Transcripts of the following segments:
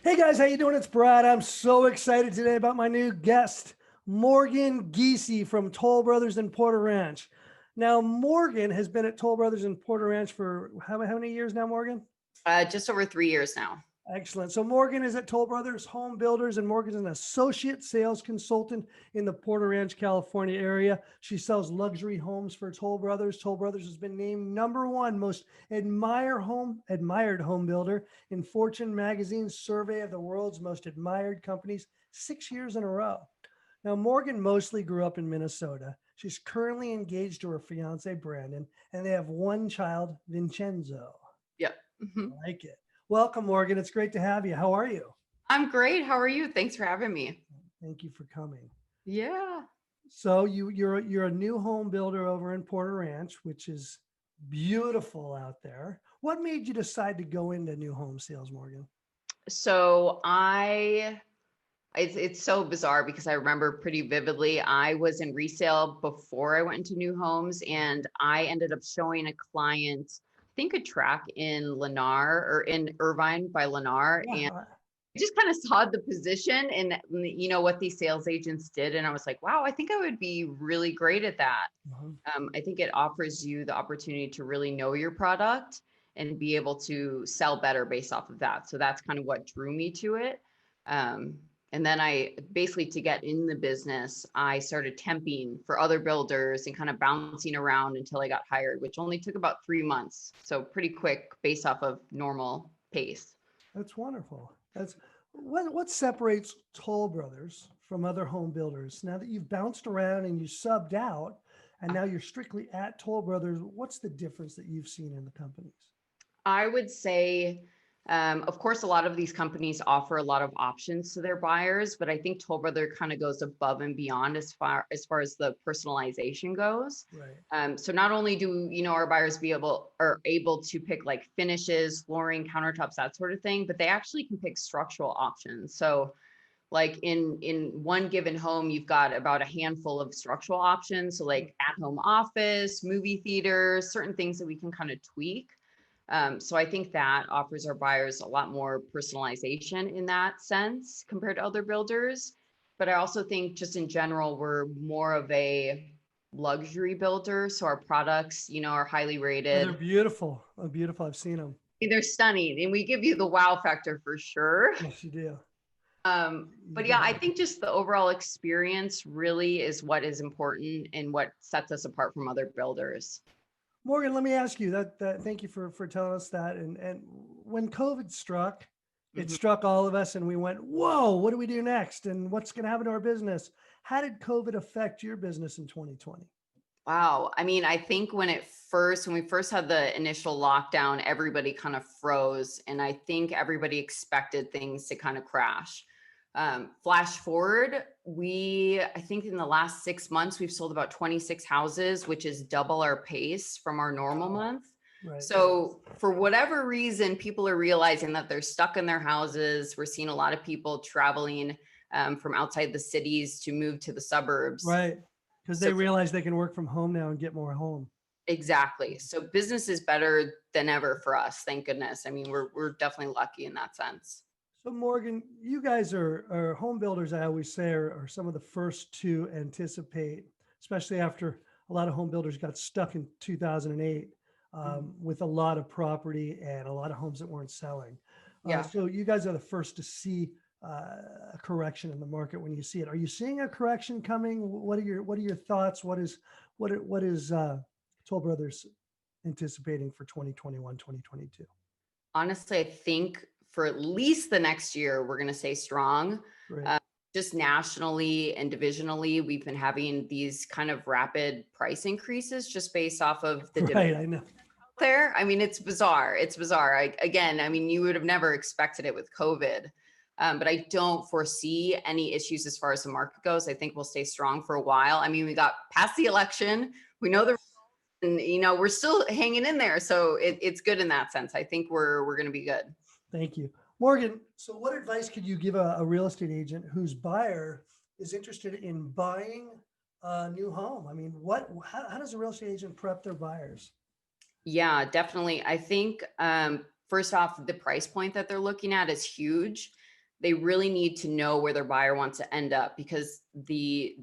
Hey guys, how you doing? It's Brad. I'm so excited today about my new guest, Morgan Giesie from Toll Brothers in Porter Ranch. Now, Morgan has been at Toll Brothers in Porter Ranch for how many years now, Morgan? Just over 3 years now. Excellent. So Morgan is at Toll Brothers Home Builders, and Morgan's an associate sales consultant in the Porter Ranch, California area. She sells luxury homes for Toll Brothers. Toll Brothers has been named #1 most admired home builder in Fortune magazine's survey of the world's most admired companies 6 years in a row. Now, Morgan mostly grew up in Minnesota. She's currently engaged to her fiance, Brandon, and they have one child, Vincenzo. Yep. I like it. Welcome, Morgan. It's great to have you. How are you? I'm great. How are you? Thanks for having me. Thank you for coming. Yeah. So you're a new home builder over in Porter Ranch, which is beautiful out there. What made you decide to go into new home sales, Morgan? So it's so bizarre because I remember pretty vividly, I was in resale before I went into new homes, and I ended up showing a client, I think a track in Lennar or in Irvine by Lennar. And I just kind of saw the position and what these sales agents did. And I was like, wow, I think I would be really great at that. I think it offers you the opportunity to really know your product and be able to sell better based off of that. So that's kind of what drew me to it. And then to get in the business, I started temping for other builders and kind of bouncing around until I got hired, which only took about 3 months. So pretty quick based off of normal pace. That's wonderful. That's what separates Toll Brothers from other home builders. Now that you've bounced around and you subbed out and now you're strictly at Toll Brothers, what's the difference that you've seen in the companies? I would say, of course, a lot of these companies offer a lot of options to their buyers, but I think Toll Brother kind of goes above and beyond as far as the personalization goes. Right. So not only do our buyers are able to pick like finishes, flooring, countertops, that sort of thing, but they actually can pick structural options. So like in one given home, you've got about a handful of structural options. So like at-home office, movie theater, certain things that we can kind of tweak. So I think that offers our buyers a lot more personalization in that sense compared to other builders. But I also think just in general, we're more of a luxury builder. So our products, are highly rated. They're beautiful. Oh, beautiful. I've seen them. They're stunning, and we give you the wow factor for sure. Yes, you do. But yeah, I think just the overall experience really is what is important and what sets us apart from other builders. Morgan, let me ask you that thank you for telling us that. And when COVID struck, it struck all of us and we went, whoa, what do we do next? And what's going to happen to our business? How did COVID affect your business in 2020? Wow. I mean, I think when we first had the initial lockdown, everybody kind of froze. And I think everybody expected things to kind of crash. Flash forward, I think in the last 6 months, we've sold about 26 houses, which is double our pace from our normal month. Right. So for whatever reason, people are realizing that they're stuck in their houses. We're seeing a lot of people traveling from outside the cities to move to the suburbs. Right. Because they realize they can work from home now and get more home. Exactly. So business is better than ever for us. Thank goodness. I mean, we're definitely lucky in that sense. So Morgan, you guys are home builders, I always say, are some of the first to anticipate, especially after a lot of home builders got stuck in 2008 with a lot of property and a lot of homes that weren't selling. So you guys are the first to see a correction in the market when you see it. Are you seeing a correction coming? What are your thoughts? What is Toll Brothers anticipating for 2021, 2022? Honestly, I think for at least the next year, we're going to stay strong. Right. Just nationally and divisionally, we've been having these kind of rapid price increases just based off of the demand. I know. There. I mean, it's bizarre. I mean, you would have never expected it with COVID. But I don't foresee any issues as far as the market goes. I think we'll stay strong for a while. I mean, we got past the election. We know and we're still hanging in there. So it's good in that sense. I think we're going to be good. Thank you. Morgan, so what advice could you give a real estate agent whose buyer is interested in buying a new home? I mean, how does a real estate agent prep their buyers? Yeah, definitely. I think first off, the price point that they're looking at is huge. they really need to know where their buyer wants to end up, because the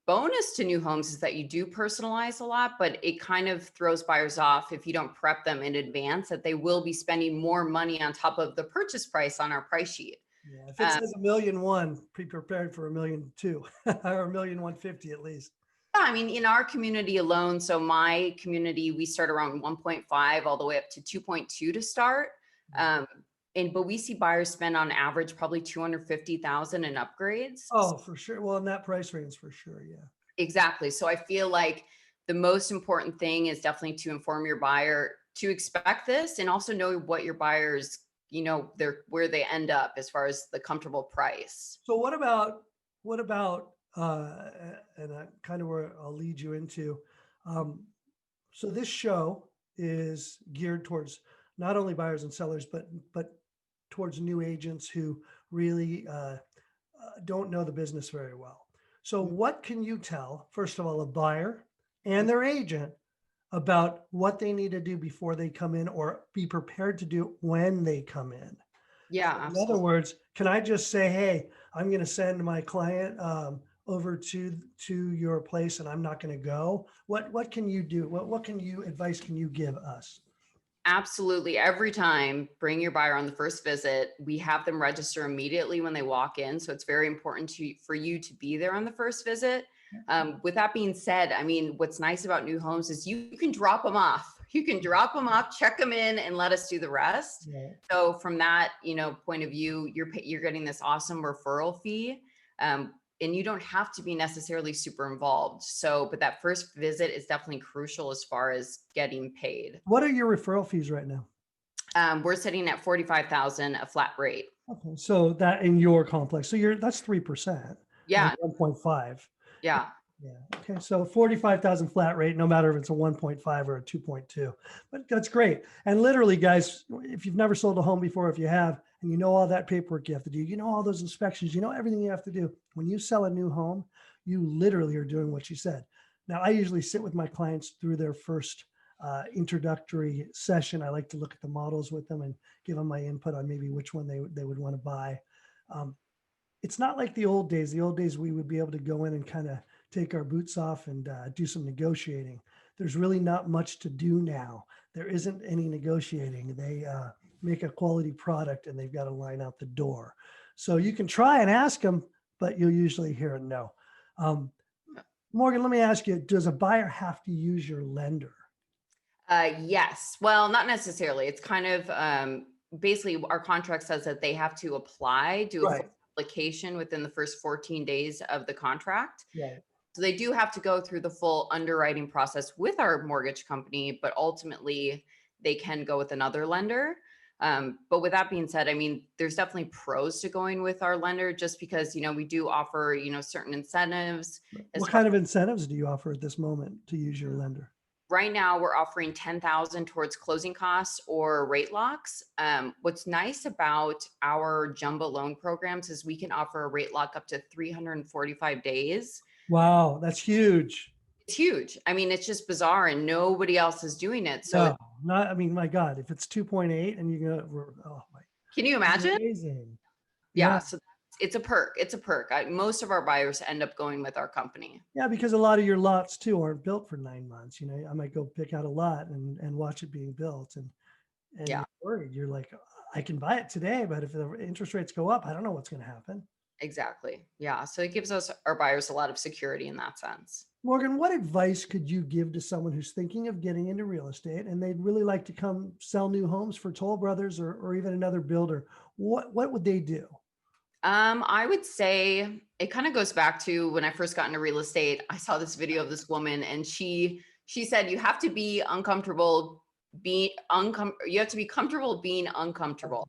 bonus to new homes is that you do personalize a lot, but it kind of throws buyers off if you don't prep them in advance that they will be spending more money on top of the purchase price on our price sheet. Yeah, if it says 1,000,001, be prepared for 1,000,002 or 1,150,000 at least. Yeah, I mean, in our community alone, so my community, we start around 1.5 all the way up to 2.2 to start. But we see buyers spend on average probably 250,000 in upgrades. Oh, for sure. Well, in that price range, for sure. Yeah. Exactly. So I feel like the most important thing is definitely to inform your buyer to expect this, and also know what your buyers, where they end up as far as the comfortable price. So what about and kind of where I'll lead you into, so this show is geared towards not only buyers and sellers, but towards new agents who really don't know the business very well. So what can you tell, first of all, a buyer and their agent about what they need to do before they come in, or be prepared to do when they come in? Yeah, So in absolutely. other words, can I just say, hey, I'm going to send my client over to your place and I'm not going to go? What can you do? What advice can you give us? Absolutely. Every time, bring your buyer on the first visit. We have them register immediately when they walk in. So it's very important for you to be there on the first visit. With that being said, I mean, what's nice about new homes is you can drop them off. You can drop them off, check them in, and let us do the rest. Yeah. So from that, point of view, you're getting this awesome referral fee. And you don't have to be necessarily super involved. So, but that first visit is definitely crucial as far as getting paid. What are your referral fees right now? We're sitting at 45,000, a flat rate. Okay, so that in your complex, so that's 3%. Yeah. 1.5. Yeah. Yeah. Okay. So 45,000 flat rate, no matter if it's a 1.5 or a 2.2, but that's great. And literally, guys, if you've never sold a home before, if you have, and you know all that paperwork you have to do, all those inspections, everything you have to do. When you sell a new home, you literally are doing what you said. Now, I usually sit with my clients through their first introductory session. I like to look at the models with them and give them my input on maybe which one they would want to buy. It's not like the old days. The old days, we would be able to go in and kind of take our boots off and do some negotiating. There's really not much to do now. There isn't any negotiating. They make a quality product and they've got to line out the door. So you can try and ask them, but you'll usually hear a no. Morgan, let me ask you, does a buyer have to use your lender? Yes. Well, not necessarily. It's kind of basically our contract says that they have to apply, do a Right. full application within the first 14 days of the contract. Right. So they do have to go through the full underwriting process with our mortgage company, but ultimately they can go with another lender. But with that being said, I mean, there's definitely pros to going with our lender, just because, we do offer, certain incentives. What kind of incentives do you offer at this moment to use your lender? Right now, we're offering 10,000 towards closing costs or rate locks. What's nice about our jumbo loan programs is we can offer a rate lock up to 345 days. Wow, that's huge. It's huge. I mean, it's just bizarre, and nobody else is doing it. So my God, if it's 2.8 and you go, oh my. Can you imagine? Amazing. Yeah. So it's a perk. It's a perk. Most of our buyers end up going with our company. Yeah, because a lot of your lots too aren't built for 9 months. I might go pick out a lot and watch it being built, and Yeah. you're worried. You're like, I can buy it today, but if the interest rates go up, I don't know what's going to happen. Exactly. Yeah. So it gives our buyers a lot of security in that sense. Morgan, what advice could you give to someone who's thinking of getting into real estate and they'd really like to come sell new homes for Toll Brothers or even another builder? What would they do? I would say it kind of goes back to when I first got into real estate. I saw this video of this woman, and she said, you have to be uncomfortable you have to be comfortable being uncomfortable.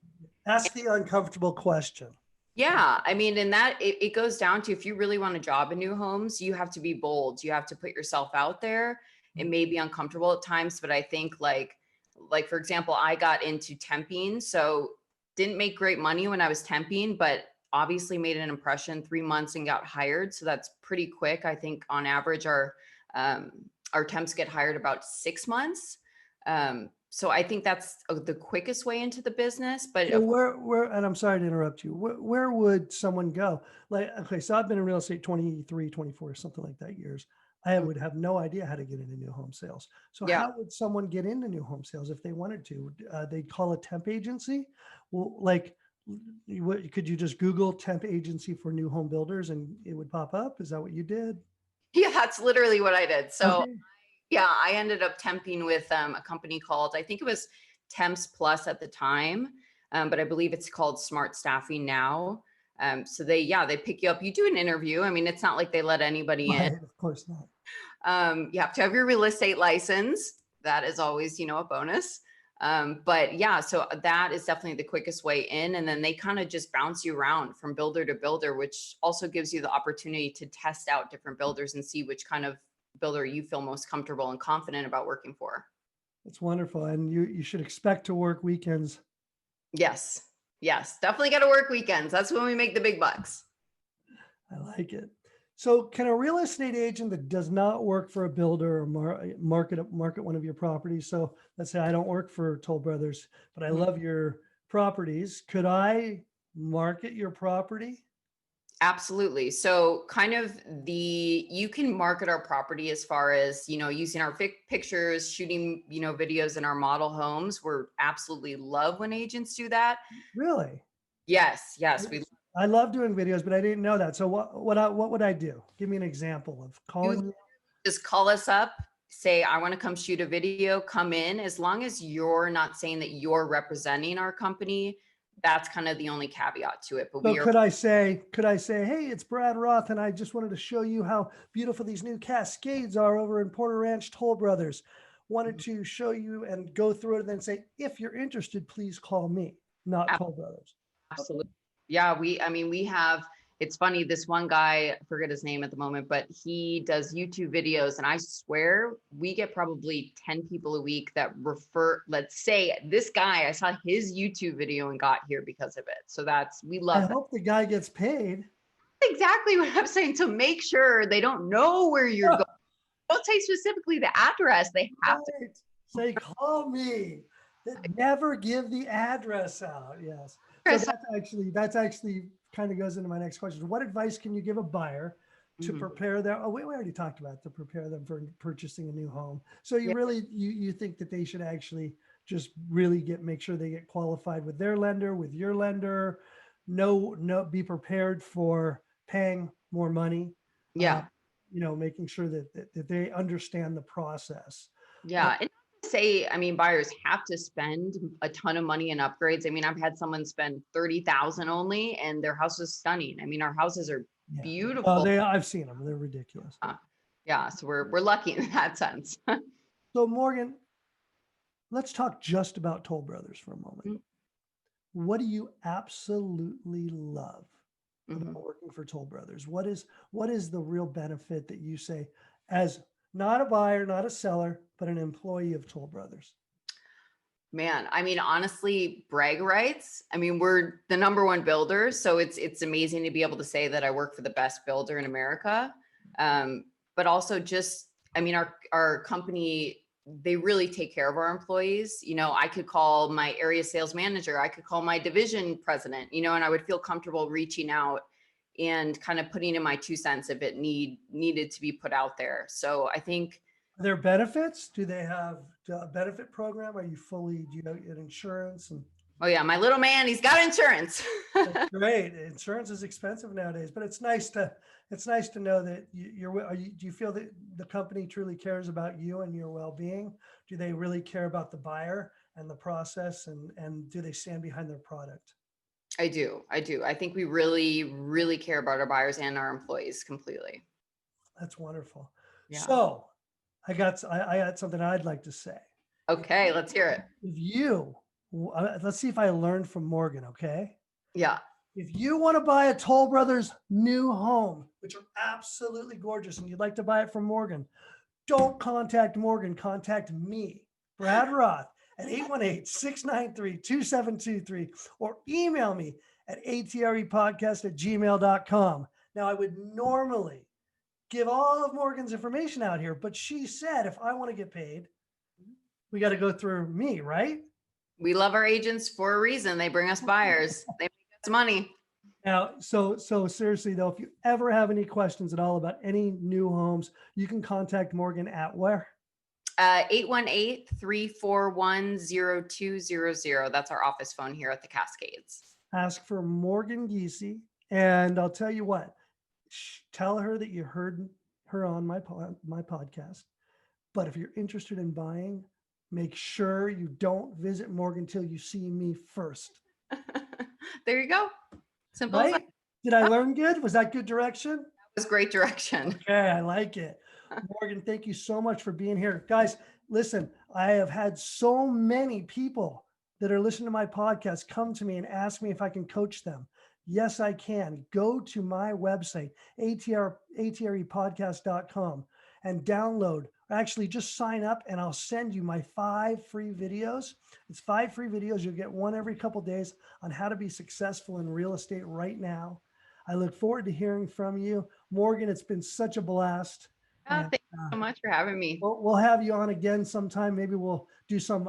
Ask the uncomfortable question. Yeah. I mean, and that it goes down to, if you really want a job in new homes, you have to be bold. You have to put yourself out there. It may be uncomfortable at times, but I think like, for example, I got into temping. So didn't make great money when I was temping, but obviously made an impression, 3 months and got hired. So that's pretty quick. I think on average, our temps get hired about 6 months. So I think that's the quickest way into the business, but So where, and I'm sorry to interrupt you. Where would someone go? Like, okay, so I've been in real estate 23, 24, something like that years. I would have no idea how to get into new home sales. So yeah. how would someone get into new home sales if they wanted to? They'd call a temp agency. Well, like, could you just Google temp agency for new home builders and it would pop up? Is that what you did? Yeah, that's literally what I did. So Okay. yeah, I ended up temping with a company called, I think it was Temps Plus at the time, but I believe it's called Smart Staffing now. So they pick you up. You do an interview. I mean, it's not like they let anybody in. Right, of course not. You have to have your real estate license. That is always, a bonus. But yeah, so that is definitely the quickest way in. And then they kind of just bounce you around from builder to builder, which also gives you the opportunity to test out different builders and see which kind of builder you feel most comfortable and confident about working for. It's wonderful. And you should expect to work weekends. Yes. Yes. Definitely got to work weekends. That's when we make the big bucks. I like it. So can a real estate agent that does not work for a builder or market one of your properties? So let's say I don't work for Toll Brothers, but I love your properties. Could I market your property? Absolutely. So kind of you can market our property as far as, using our pictures, shooting, videos in our model homes. We're absolutely love when agents do that. Really? Yes. Yes. I love doing videos, but I didn't know that. So what would I do? Give me an example of calling you. Just call us up, say, I want to come shoot a video, come in. As long as you're not saying that you're representing our company, that's kind of the only caveat to it. But So could I say, hey, it's Brad Roth, and I just wanted to show you how beautiful these new Cascades are over in Porter Ranch Toll Brothers. Wanted to show you and go through it and then say, if you're interested, please call me, not Toll Brothers. Absolutely. Yeah, we have, it's funny, this one guy, I forget his name at the moment, but he does YouTube videos, and I swear we get probably 10 people a week that let's say this guy, I saw his YouTube video and got here because of it. So we love I that. hope the guy gets paid. Exactly what I'm saying. To make sure they don't know where you're going. Don't say specifically the address. They have to say, call me. Never give the address out. Yes. So that's actually kind of goes into my next question. What advice can you give a buyer to prepare them? Oh, we already talked about to prepare them for purchasing a new home. So you think that they should actually just really make sure they get qualified with their lender, with your lender, be prepared for paying more money. Yeah. Making sure that they understand the process. Yeah. And buyers have to spend a ton of money in upgrades. I've had someone spend $30,000 only, and their house is stunning. Our houses are beautiful. I've seen them. They're ridiculous. Yeah. So we're lucky in that sense. So Morgan, let's talk just about Toll Brothers for a moment. What do you absolutely love about working for Toll Brothers? What is the real benefit that you say as not a buyer, not a seller, but an employee of Toll Brothers? Man, honestly, brag rights. We're the number one builder, so it's amazing to be able to say that I work for the best builder in America. But also just, our company, they really take care of our employees. I could call my area sales manager, I could call my division president, and I would feel comfortable reaching out and kind of putting in my 2 cents if it needed to be put out there. So I think. Are there benefits? Do they have a benefit program? Do you get insurance? Oh yeah, my little man, he's got insurance. That's great. Insurance is expensive nowadays, but it's nice to know that do you feel that the company truly cares about you and your well-being? Do they really care about the buyer and the process, and do they stand behind their product? I do. I think we really, really care about our buyers and our employees completely. That's wonderful. Yeah. So I got something I'd like to say. Okay, let's hear it. Let's see if I learned from Morgan. Okay. Yeah. If you want to buy a Toll Brothers new home, which are absolutely gorgeous, and you'd like to buy it from Morgan, don't contact Morgan. Contact me, Brad Roth, at 818-693-2723, or email me at atrepodcast@gmail.com. Now, I would normally give all of Morgan's information out here, but she said, if I want to get paid, we got to go through me, right? We love our agents for a reason. They bring us buyers. They make us money. Now, so seriously though, if you ever have any questions at all about any new homes, you can contact Morgan at where? 818-341-0200. That's our office phone here at the Cascades. Ask for Morgan Giesie. And I'll tell you what, tell her that you heard her on my podcast. But if you're interested in buying, make sure you don't visit Morgan till you see me first. There you go. Simple as that. Right? Did I learn good? Was that good direction? That was great direction. Okay, I like it. Morgan, thank you so much for being here. Guys, listen, I have had so many people that are listening to my podcast come to me and ask me if I can coach them. Yes, I can. Go to my website, ATREpodcast.com, and download. Actually, just sign up and I'll send you my 5 free videos. It's 5 free videos. You'll get one every couple of days on how to be successful in real estate right now. I look forward to hearing from you. Morgan, it's been such a blast. Thank you so much for having me. We'll have you on again sometime. Maybe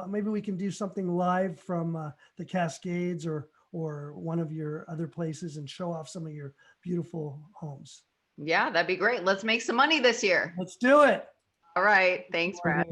maybe we can do something live from the Cascades or one of your other places and show off some of your beautiful homes. Yeah, that'd be great. Let's make some money this year. Let's do it. All right. Thanks, Brad.